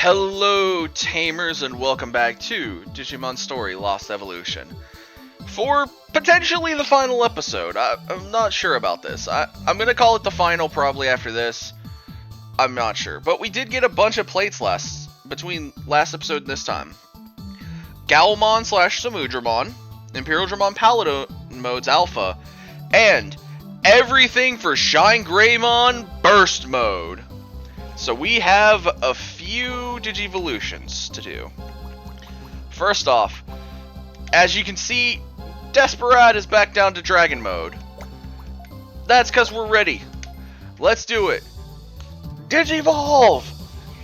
Hello, Tamers, and welcome back to Digimon Story Lost Evolution. For potentially the final episode. I'm not sure about this. I'm gonna call it the final probably after this. I'm not sure. But we did get a bunch of plates between last episode and this time. Galmon / Samudramon, Imperial Dramon Paladin Modes Alpha, and everything for Shine Greymon Burst Mode. So we have a few Digivolutions to do. First off, as you can see, Desperate is back down to Dragon Mode. That's because we're ready. Let's do it. Digivolve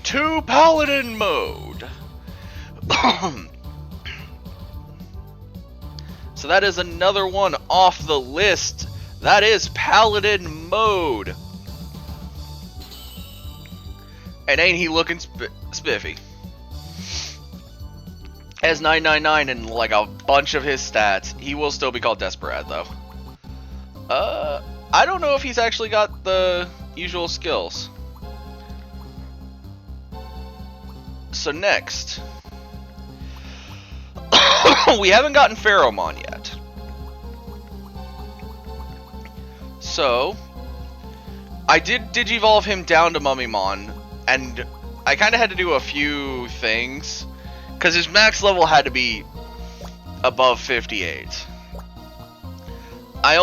to Paladin Mode. So that is another one off the list. That is Paladin Mode. And ain't he looking spiffy? Has 999 and like a bunch of his stats. He will still be called Desperate though. I don't know if he's actually got the usual skills. So next, we haven't gotten Pheromon yet. So I did Digivolve him down to Mummymon. And I kind of had to do a few things, because his max level had to be above 58. I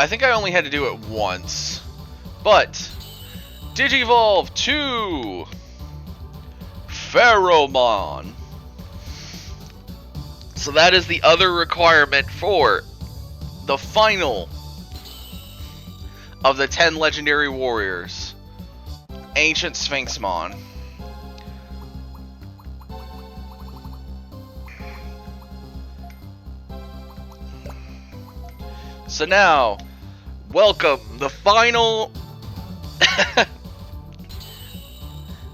think I only had to do it once. But, Digivolve to Pheromon. So that is the other requirement for the final of the 10 legendary warriors. Ancient Sphinxmon. So now, welcome, the final...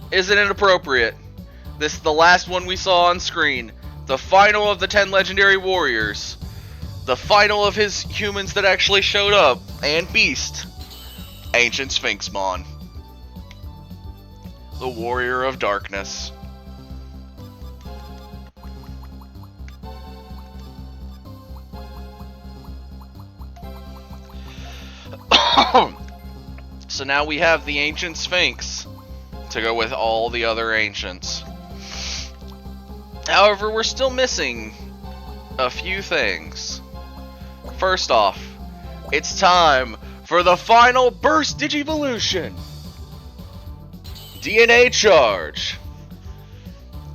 Isn't it appropriate? This is the last one we saw on screen. The final of the 10 legendary warriors. The final of his humans that actually showed up. And Beast. Ancient Sphinxmon. The Warrior of Darkness. So now we have the Ancient Sphinx to go with all the other Ancients. However, we're still missing a few things. First off, it's time for the final Burst Digivolution. DNA Charge,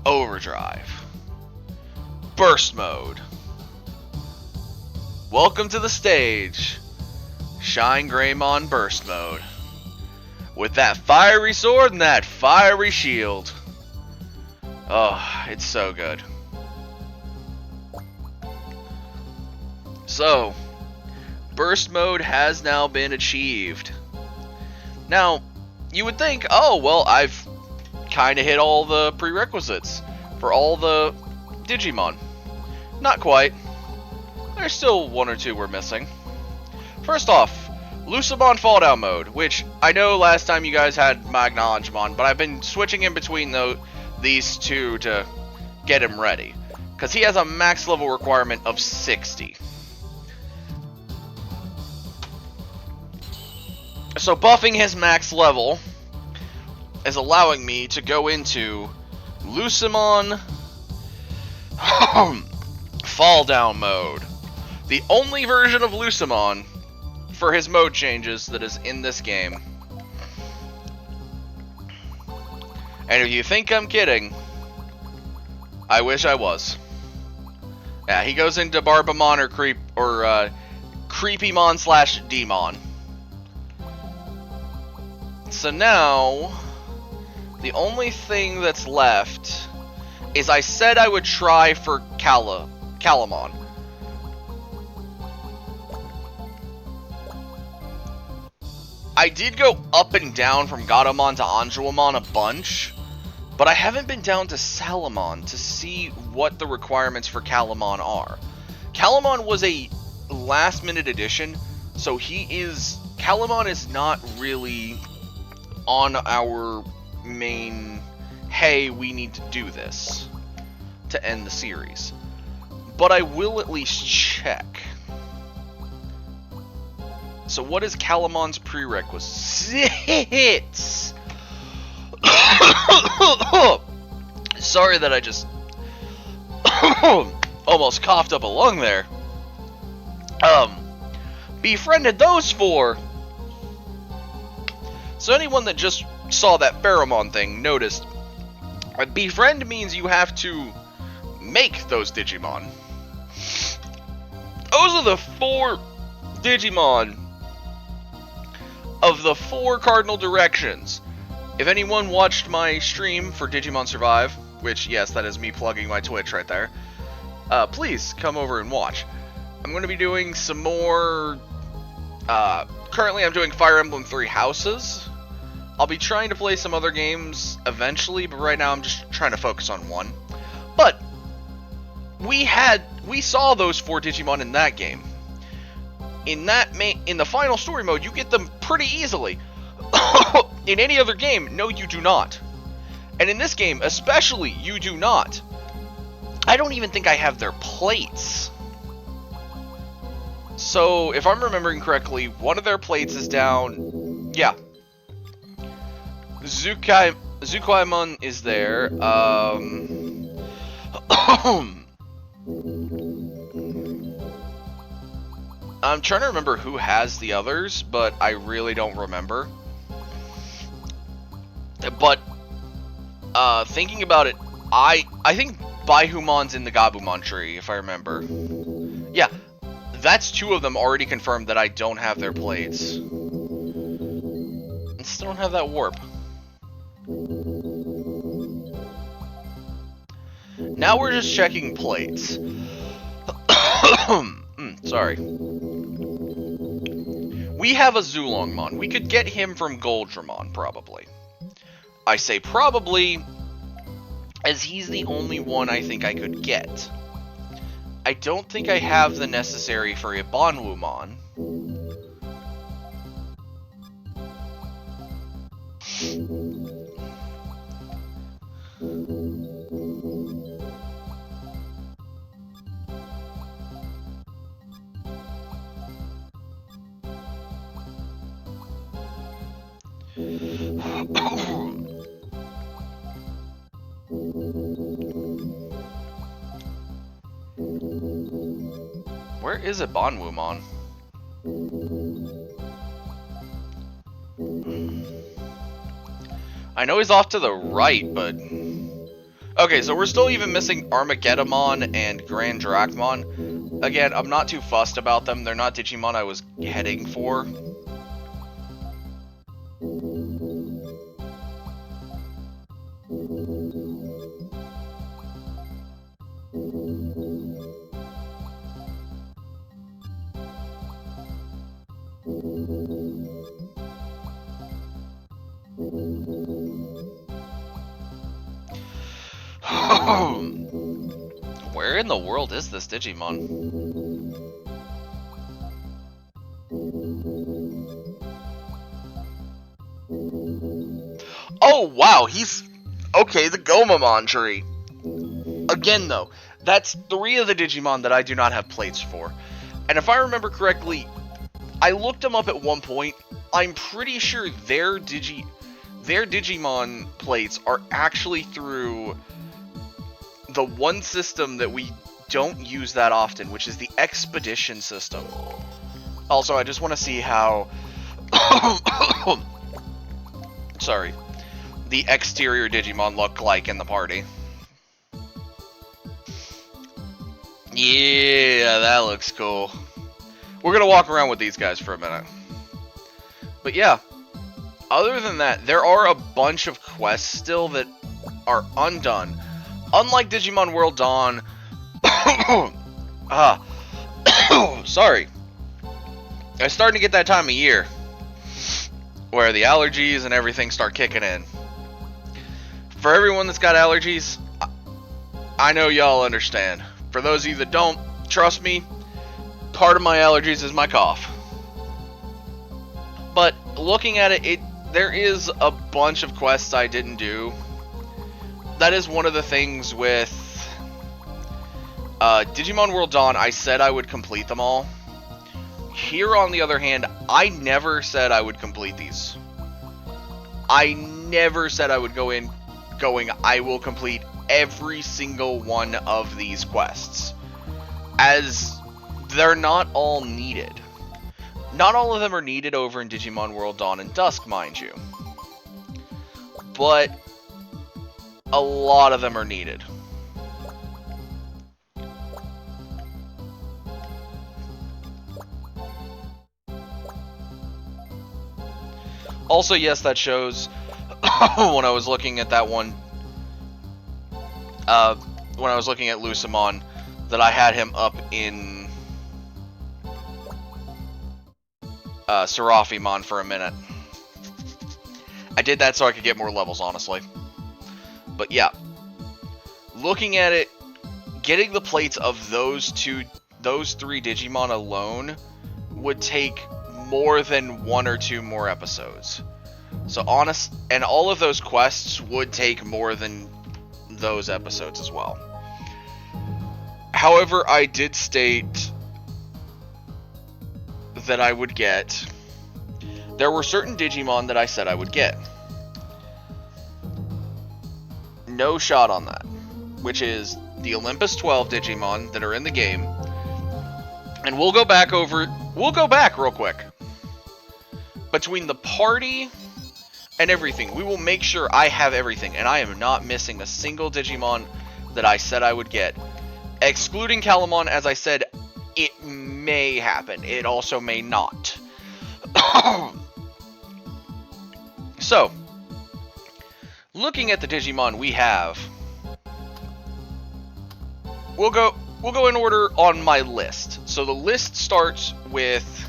Overdrive, Burst Mode. Welcome to the stage, Shine Greymon Burst Mode. With that fiery sword and that fiery shield. Oh, it's so good. So, Burst Mode has now been achieved. Now, you would think, oh, well, I've kind of hit all the prerequisites for all the Digimon. Not quite. There's still one or two we're missing. First off, Lucemon Fall Down Mode, which I know last time you guys had Magnagemon, but I've been switching in between these two to get him ready. Because he has a max level requirement of 60. So buffing his max level is allowing me to go into Lucemon Fall Down Mode. The only version of Lucemon for his mode changes that is in this game. And if you think I'm kidding, I wish I was. Yeah, he goes into Barbamon or Creepymon / Demon. So now, the only thing that's left is I said I would try for Calamon. I did go up and down from Gatomon to Anjuamon a bunch, but I haven't been down to Salamon to see what the requirements for Calamon are. Calamon was a last minute addition, so Calamon is not really on our main hey, we need to do this to end the series. But I will at least check. So what is Calamon's prerequisites? Sorry that I just almost coughed up a lung there. Befriended those 4. So anyone that just saw that pheromone thing noticed, befriend means you have to make those Digimon. Those are the 4 Digimon of the 4 cardinal directions. If anyone watched my stream for Digimon Survive, which, yes, that is me plugging my Twitch right there, please come over and watch. I'm going to be doing some more... currently I'm doing Fire Emblem 3 Houses. I'll be trying to play some other games eventually, but right now I'm just trying to focus on one. But we saw those 4 Digimon in that game. In the final story mode, you get them pretty easily. In any other game, no, you do not. And in this game, especially, you do not. I don't even think I have their plates. So, if I'm remembering correctly, one of their plates is down. Yeah. Zukaimon is there. I'm trying to remember who has the others, but I really don't remember. But, thinking about it, I think Baihumon's in the Gabumon tree, if I remember. Yeah, that's 2 of them already confirmed that I don't have their plates. And still don't have that warp. Now we're just checking plates. Sorry. We have a Zulongmon. We could get him from Goldramon, probably. I say probably, as he's the only one I think I could get. I don't think I have the necessary for a Bonwumon. Where is a Bonwumon? I know he's off to the right, but... Okay, so we're still even missing Armageddonmon and Grand Dracmon. Again, I'm not too fussed about them. They're not Digimon I was heading for. Where in the world is this Digimon? Oh, wow, he's... Okay, the Gomamon tree. Again, though, that's 3 of the Digimon that I do not have plates for. And if I remember correctly, I looked them up at one point. I'm pretty sure their Digimon plates are actually through the one system that we don't use that often, which is the Expedition system. Also, I just want to see how... Sorry. The exterior Digimon look like in the party. Yeah, that looks cool. We're gonna walk around with these guys for a minute. But yeah, other than that, there are a bunch of quests still that are undone. Unlike Digimon World Dawn... sorry. It's starting to get that time of year where the allergies and everything start kicking in. For everyone that's got allergies, I know y'all understand. For those of you that don't, trust me, part of my allergies is my cough. But looking at it, there is a bunch of quests I didn't do. that is one of the things with Digimon World Dawn. I said I would complete them all. Here, on the other hand, I never said I would complete these. I never said I would go in going, I will complete every single one of these quests, as they're not all needed. Not all of them are needed over in Digimon World Dawn and Dusk, mind you. But a lot of them are needed. Also, yes, that shows when I was looking at that one, when I was looking at Lucamon, that I had him up in Serafimon for a minute. I did that so I could get more levels, honestly. But yeah, looking at it, getting the plates of those three Digimon alone would take more than 1 or 2 more episodes. So and all of those quests would take more than those episodes as well. However, I did state that I would get. There were certain Digimon that I said I would get. No shot on that. Which is the Olympus 12 Digimon that are in the game. And we'll go back real quick. Between the party and everything, we will make sure I have everything. And I am not missing a single Digimon that I said I would get. Excluding Calamon, as I said, it may happen. It also may not. So, looking at the Digimon we have, we'll go in order on my list. So the list starts with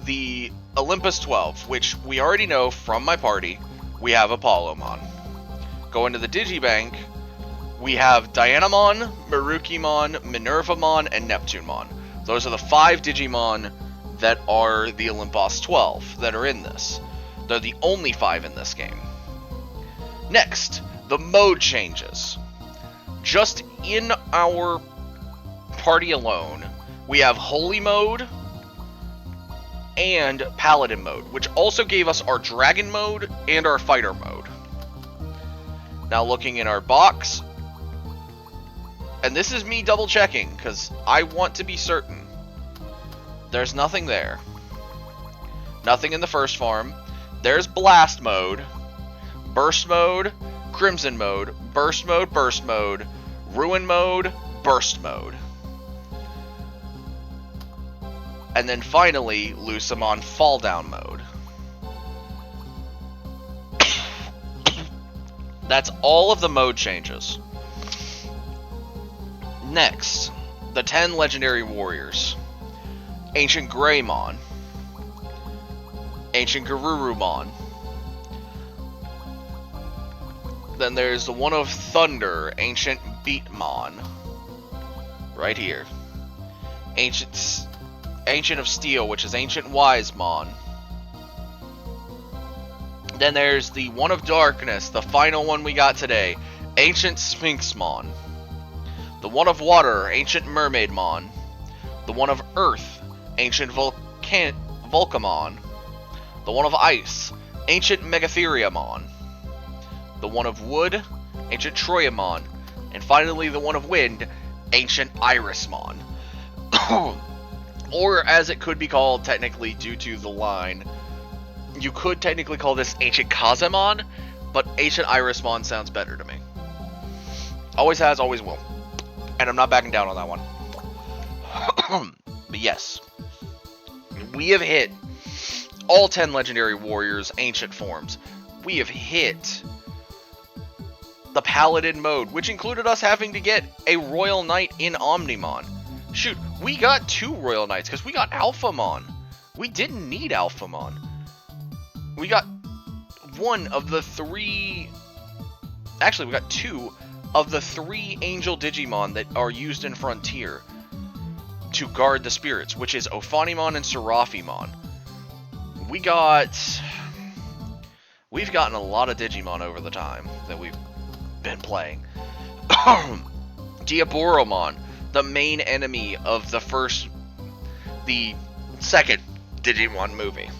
the Olympus 12, which we already know from my party, we have Apollomon. Go into the Digibank, we have Dianamon, Marukimon, Minervamon, and Neptunemon. Those are the 5 Digimon that are the Olympus 12 that are in this. They're the only 5 in this game. Next, the mode changes. Just in our party alone, we have Holy Mode and Paladin Mode, which also gave us our Dragon Mode and our Fighter Mode. Now looking in our box, and this is me double checking because I want to be certain. There's nothing there. Nothing in the first farm. There's Blast Mode, Burst Mode, Crimson Mode, Burst Mode, Burst Mode, Ruin Mode, Burst Mode. And then finally, Lucamon Fall Down Mode. That's all of the mode changes. Next, the 10 Legendary Warriors. Ancient Greymon. Ancient Garurumon. Then there's the one of Thunder, Ancient Beatmon. Right here. Ancient of Steel, which is Ancient Wisemon. Then there's the one of Darkness, the final one we got today, Ancient Sphinxmon. The one of Water, Ancient Mermaidmon. The one of Earth, Ancient Volcamon. The one of Ice, Ancient Megatheriumon. The one of Wood, Ancient Troyamon. And finally the one of Wind, Ancient Irismon. Or as it could be called technically due to the line, you could technically call this Ancient Kazemon, but Ancient Irismon sounds better to me. Always has, always will. And I'm not backing down on that one. But yes, we have hit all 10 Legendary Warriors Ancient forms. We have hit the Paladin mode, which included us having to get a Royal Knight in Omnimon. Shoot, we got 2 Royal Knights because we got Alphamon. We didn't need Alphamon. We got 1 of the 3... Actually, we got 2 of the 3 Angel Digimon that are used in Frontier to guard the spirits, which is Ophanimon and Serafimon. We got we've gotten a lot of Digimon over the time that we've been playing. Diaboromon, the main enemy of the second Digimon movie.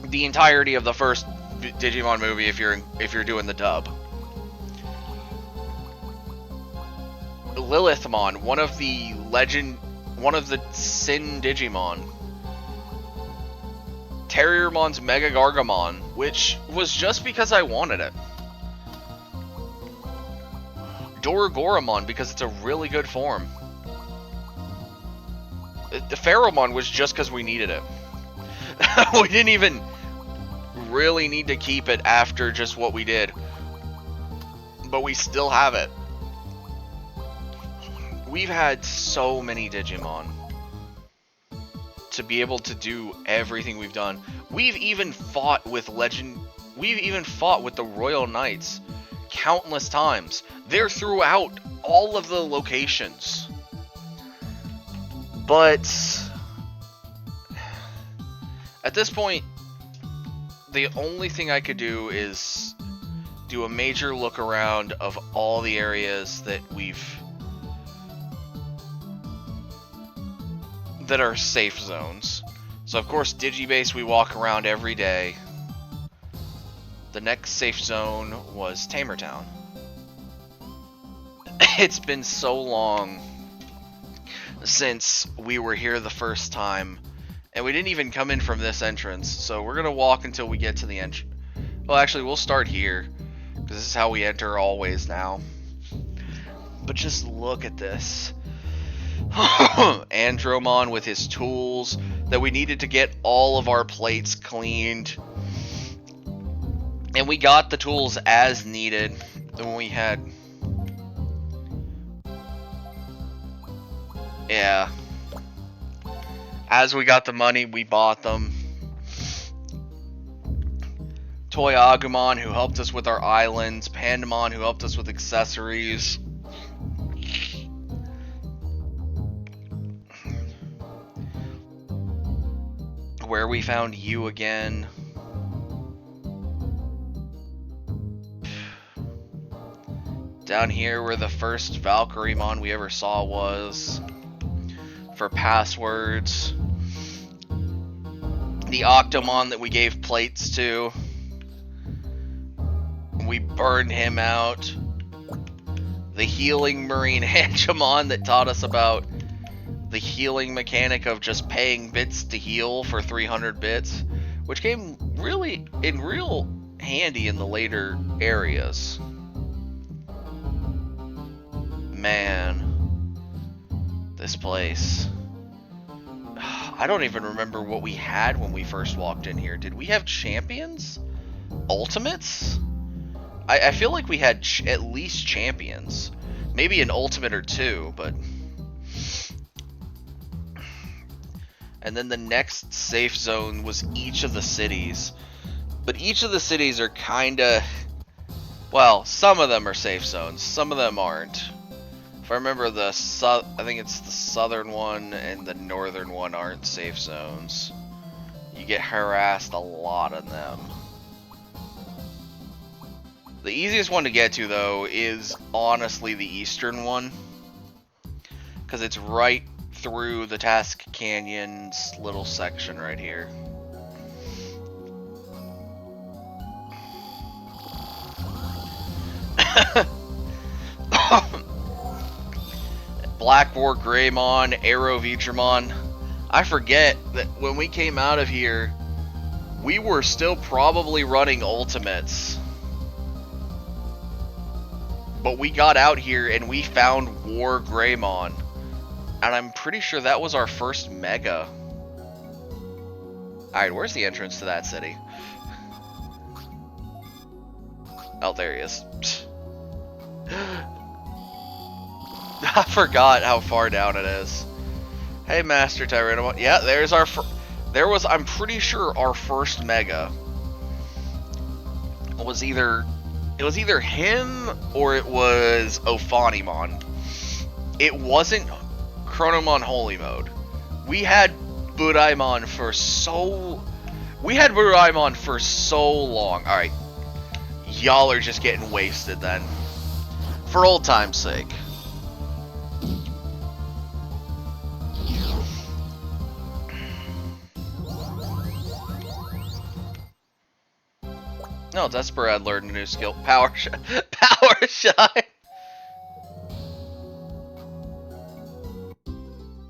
The entirety of the first Digimon movie, if you're doing the dub. Lilithmon, one of the Sin Digimon. Terriermon's Mega Gargamon, which was just because I wanted it. Dorogoramon, because it's a really good form. The Pheromon was just because we needed it. We didn't even really need to keep it after just what we did. But we still have it. We've had so many Digimon to be able to do everything we've done. We've even fought with the Royal Knights countless times. They're throughout all of the locations. But at this point, the only thing I could do is do a major look around of all the areas that that are safe zones. So of course, Digibase we walk around every day. The next safe zone was Tamertown. It's been so long since we were here the first time, and we didn't even come in from this entrance, so we're gonna walk until we get to the entrance. Well, actually, we'll start here, because this is how we enter always now. But just look at this. Andromon with his tools that we needed to get all of our plates cleaned. And we got the tools as needed when we had... Yeah. As we got the money, we bought them. Toy Agumon, who helped us with our islands. Pandamon, who helped us with accessories. Where we found you again. Down here where the first Valkyremon we ever saw was. For passwords. The Octomon that we gave plates to. We burned him out. The healing Marine Hanchamon that taught us about the healing mechanic of just paying bits to heal for 300 bits, which came really in real handy in the later areas. Man, this place. I don't even remember what we had when we first walked in here. Did we have champions? Ultimates? I feel like we had at least champions. Maybe an ultimate or two, but... And then the next safe zone was each of the cities. But each of the cities are kinda... Well, some of them are safe zones. Some of them aren't. If I remember, I think it's the southern one and the northern one aren't safe zones. You get harassed a lot in them. The easiest one to get to, though, is honestly the eastern one. Because it's right through the Task Canyon's little section right here. Black War Greymon, Arrow Vitramon. I forget that when we came out of here, we were still probably running Ultimates. But we got out here and we found War Greymon. And I'm pretty sure that was our first Mega. Alright, where's the entrance to that city? Oh, there he is. I forgot how far down it is. Hey, Master Tyrannomon. Yeah, there's our... There was, I'm pretty sure, our first Mega. It was either him or it was Ophanimon. It wasn't Chronomon Holy Mode. We had Budaimon for so... We had Muraimon for so long. Alright. Y'all are just getting wasted then. For old time's sake. No, Desperate learned a new skill. Power Shine.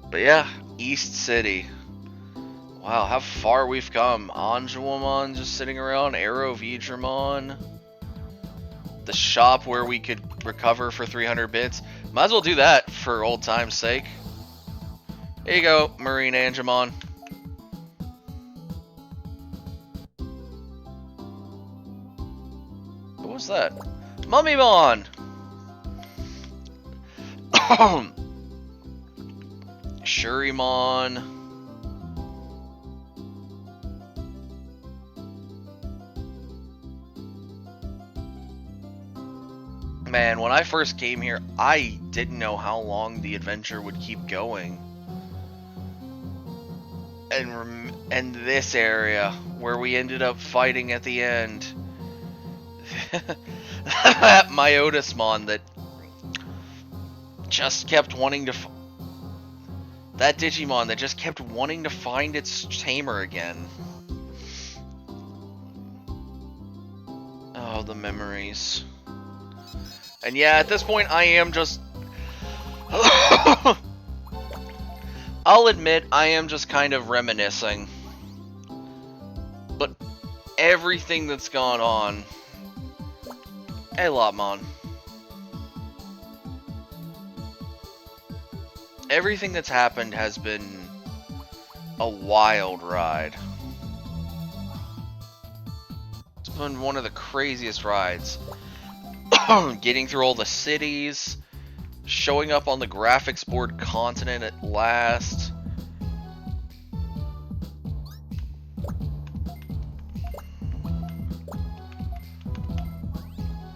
But yeah, East City. Wow, how far we've come. Anjouamon just sitting around. Arrow Vidramon. The shop where we could recover for 300 bits. Might as well do that for old time's sake. Here you go, Marine Angemon. What was that? Mummymon! Shurimon. Man, when I first came here, I didn't know how long the adventure would keep going. And this area, where we ended up fighting at the end. That Myotismon that just kept wanting to... That Digimon that just kept wanting to find its tamer again. Oh, the memories. And yeah, at this point, I am just... I'll admit, I am just kind of reminiscing. But everything that's gone on... Hey, Lopmon. Everything that's happened has been a wild ride. It's been one of the craziest rides. Getting through all the cities, showing up on the graphics board continent at last.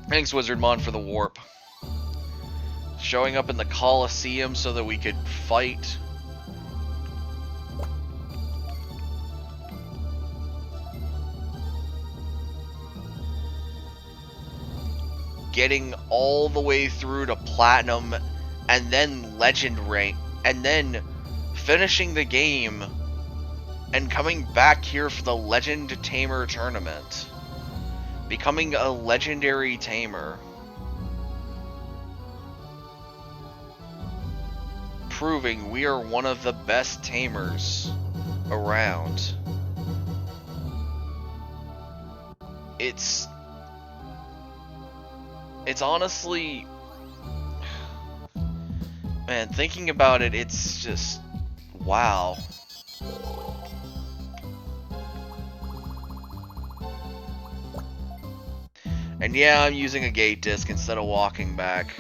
Thanks, Wizardmon, for the warp. Showing up in the Colosseum so that we could fight. Getting all the way through to Platinum, and then Legend rank, and then finishing the game, and coming back here for the Legend Tamer tournament. Becoming a legendary tamer. Proving we are one of the best tamers around. It's honestly, man, thinking about it, it's just, wow. And yeah, I'm using a gate disc instead of walking back.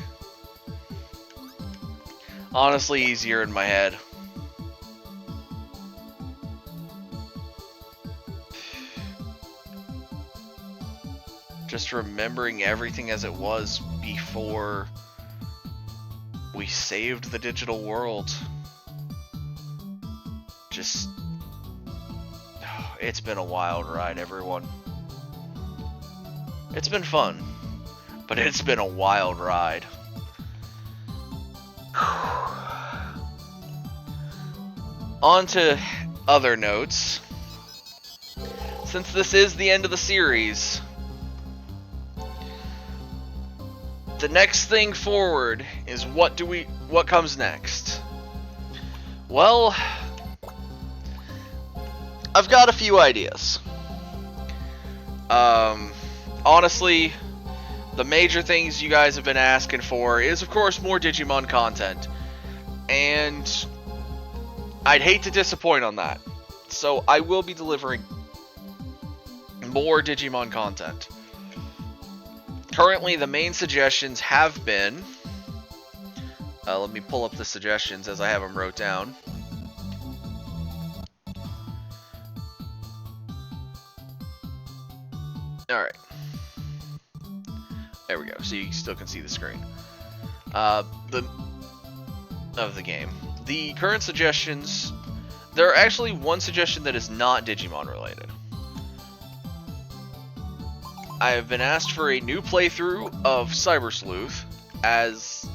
Honestly, easier in my head. Just remembering everything as it was before we saved the digital world. Just... it's been a wild ride, everyone. It's been fun, but it's been a wild ride. On to other notes. Since this is the end of the series, the next thing forward is what comes next? Well, I've got a few ideas. Honestly, the major things you guys have been asking for is, of course, more Digimon content. And I'd hate to disappoint on that. So I will be delivering more Digimon content. Currently, the main suggestions have been... let me pull up the suggestions as I have them wrote down. Alright. There we go, so you still can see the screen. Of the game. The current suggestions... There are actually one suggestion that is not Digimon related. I have been asked for a new playthrough of Cyber Sleuth, as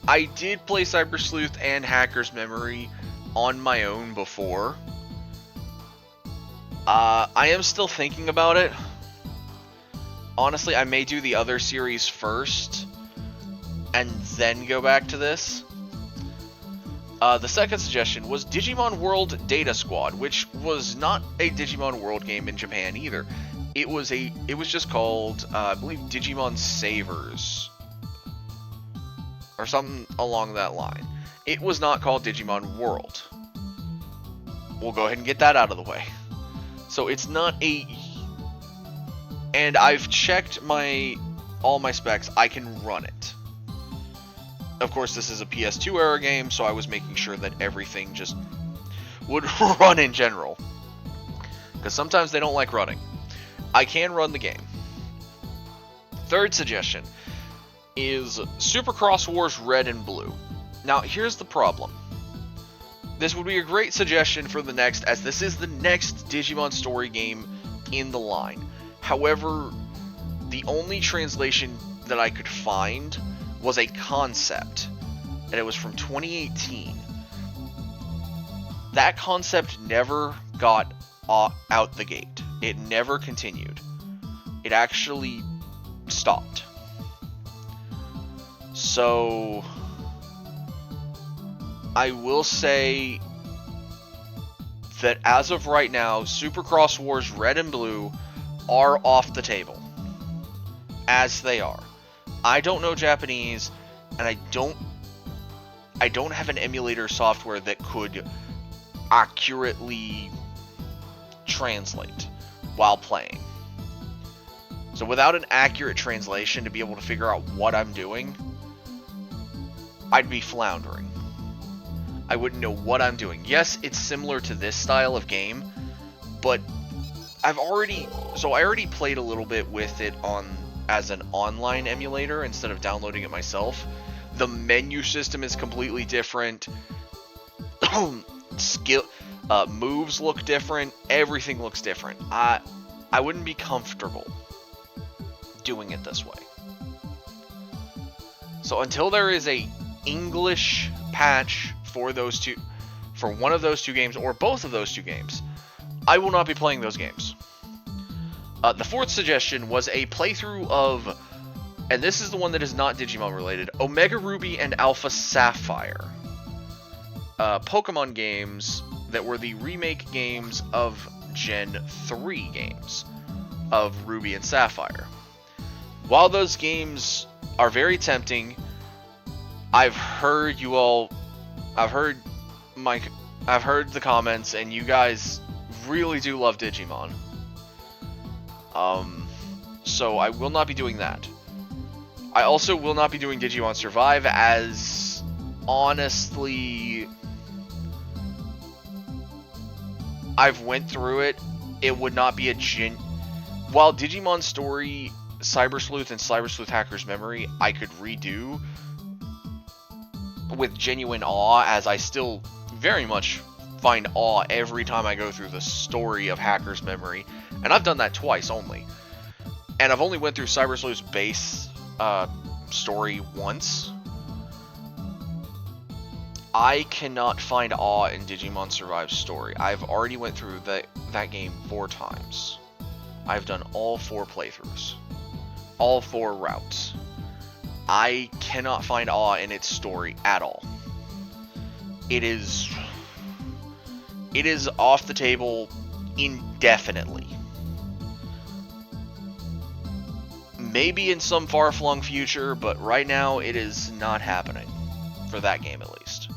I did play Cyber Sleuth and Hacker's Memory on my own before. I am still thinking about it. Honestly, I may do the other series first, and then go back to this. The second suggestion was Digimon World Data Squad, which was not a Digimon World game in Japan either. It was just called, I believe, Digimon Savers, or something along that line. It was not called Digimon World. We'll go ahead and get that out of the way. So it's not a... And I've checked all my specs. I can run it. Of course, this is a PS2 era game, so I was making sure that everything just would run in general. Because sometimes they don't like running. I can run the game. Third suggestion is Supercross Wars Red and Blue. Now, here's the problem. This would be a great suggestion for the next, as this is the next Digimon story game in the line. However, the only translation that I could find was a concept, and it was from 2018. That concept never got out the gate. It never continued. It actually stopped. So I will say that as of right now, Supercross Wars Red and Blue are off the table. As they are. I don't know Japanese, and I don't have an emulator software that could accurately translate while playing. So without an accurate translation to be able to figure out what I'm doing, I'd be floundering. I wouldn't know what I'm doing. Yes, it's similar to this style of game, but I already played a little bit with it as an online emulator instead of downloading it myself. The menu system is completely different. Moves look different. Everything looks different. I wouldn't be comfortable doing it this way. So until there is a English patch for one of those two games or both of those two games, I will not be playing those games. The fourth suggestion was a playthrough of, and this is the one that is not Digimon related, Omega Ruby and Alpha Sapphire. Pokemon games that were the remake games of Gen 3 games of Ruby and Sapphire. While those games are very tempting, I've heard the comments, and you guys really do love Digimon. So I will not be doing that. I also will not be doing Digimon Survive, as honestly, I've went through it. It would not be while Digimon Story, Cyber Sleuth, and Cyber Sleuth Hacker's Memory I could redo with genuine awe, as I still very much find awe every time I go through the story of Hacker's Memory, and I've done that twice only. And I've only went through Cyber Sleuth's base story once. I cannot find awe in Digimon Survive's story. I've already went through that game 4 times. I've done all 4 playthroughs. All 4 routes. I cannot find awe in its story at all. It is off the table indefinitely. Maybe in some far-flung future, but right now it is not happening. For that game, at least.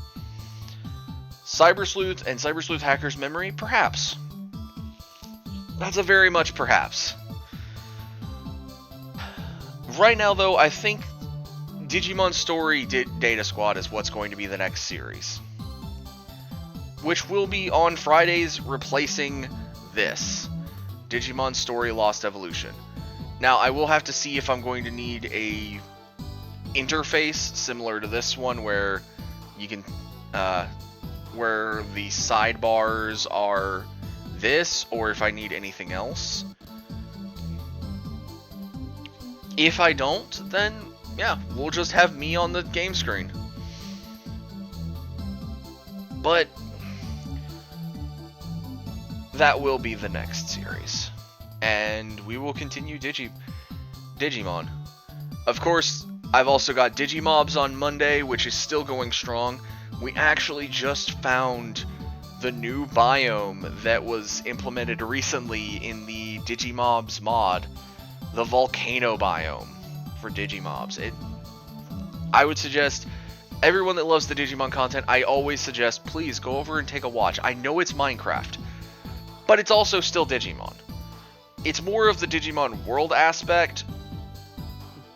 Cyber Sleuth and Cyber Sleuth Hacker's Memory? Perhaps. That's a very much perhaps. Right now, though, I think Digimon Story Data Squad is what's going to be the next series. Which will be on Fridays, replacing this. Digimon Story Lost Evolution. Now, I will have to see if I'm going to need a interface similar to this one, where you can, where the sidebars are this, or if I need anything else. If I don't, then yeah, we'll just have me on the game screen. But that will be the next series. And we will continue Digimon. Of course, I've also got Digimobs on Monday, which is still going strong. We actually just found the new biome that was implemented recently in the Digimobs mod, the volcano biome for Digimobs. I would suggest everyone that loves the Digimon content, I always suggest please go over and take a watch. I know it's Minecraft, but it's also still Digimon. It's more of the Digimon world aspect,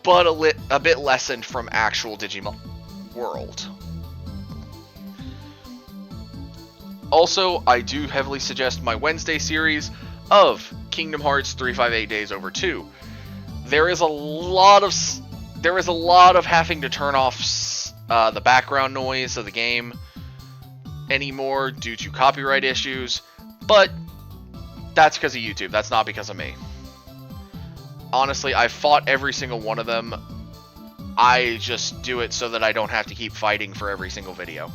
but a bit lessened from actual Digimon world. Also, I do heavily suggest my Wednesday series of Kingdom Hearts 358 Days Over 2. There is a lot of having to turn off the background noise of the game anymore due to copyright issues, but that's because of YouTube. That's not because of me. Honestly, I've fought every single one of them. I just do it so that I don't have to keep fighting for every single video.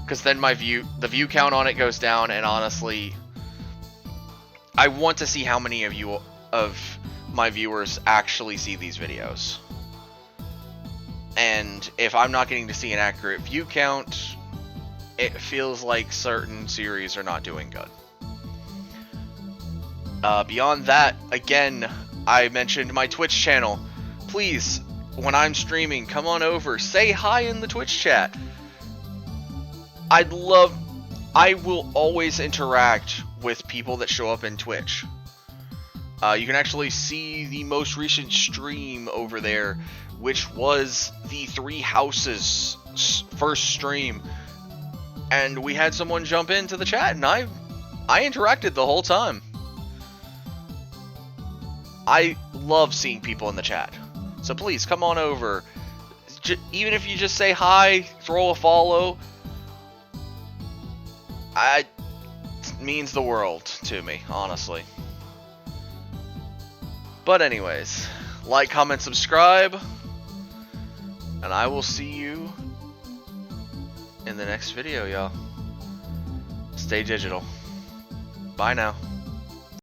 Because then the view count on it goes down, and honestly, I want to see how many of my viewers actually see these videos. And if I'm not getting to see an accurate view count, it feels like certain series are not doing good. Beyond that, again, I mentioned my Twitch channel. Please, when I'm streaming, come on over, say hi in the Twitch chat. I will always interact with people that show up in Twitch. You can actually see the most recent stream over there, which was the Three Houses first stream. And we had someone jump into the chat, and I interacted the whole time. I love seeing people in the chat. So please, come on over. Even if you just say hi, throw a follow, it means the world to me, honestly. But anyways, like, comment, subscribe, and I will see you in the next video, y'all. Stay digital. Bye now.